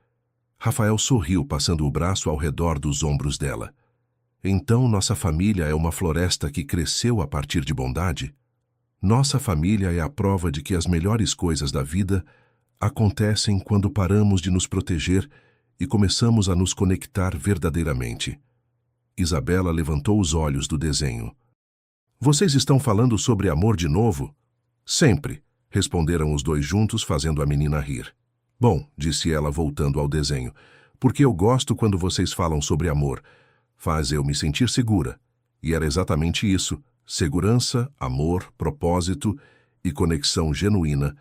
Rafael sorriu, passando o braço ao redor dos ombros dela. Então nossa família é uma floresta que cresceu a partir de bondade? Nossa família é a prova de que as melhores coisas da vida acontecem quando paramos de nos proteger e começamos a nos conectar verdadeiramente. Isabela levantou os olhos do desenho. Vocês estão falando sobre amor de novo? Sempre, responderam os dois juntos, fazendo a menina rir. Bom, disse ela voltando ao desenho, porque eu gosto quando vocês falam sobre amor. Faz eu me sentir segura. E era exatamente isso, segurança, amor, propósito e conexão genuína,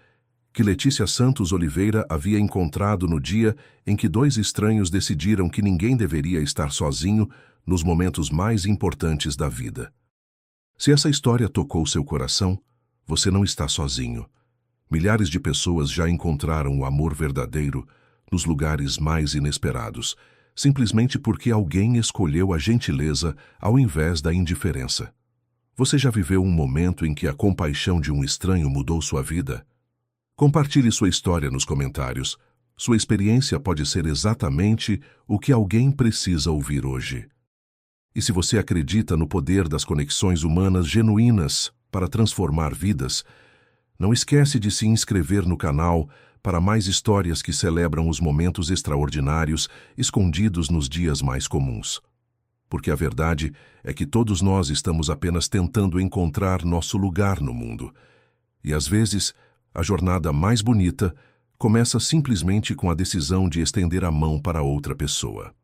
que Letícia Santos Oliveira havia encontrado no dia em que dois estranhos decidiram que ninguém deveria estar sozinho nos momentos mais importantes da vida. Se essa história tocou seu coração, você não está sozinho. Milhares de pessoas já encontraram o amor verdadeiro nos lugares mais inesperados, simplesmente porque alguém escolheu a gentileza ao invés da indiferença. Você já viveu um momento em que a compaixão de um estranho mudou sua vida? Compartilhe sua história nos comentários. Sua experiência pode ser exatamente o que alguém precisa ouvir hoje. E se você acredita no poder das conexões humanas genuínas para transformar vidas, não esquece de se inscrever no canal para mais histórias que celebram os momentos extraordinários escondidos nos dias mais comuns. Porque a verdade é que todos nós estamos apenas tentando encontrar nosso lugar no mundo. E às vezes, a jornada mais bonita começa simplesmente com a decisão de estender a mão para outra pessoa.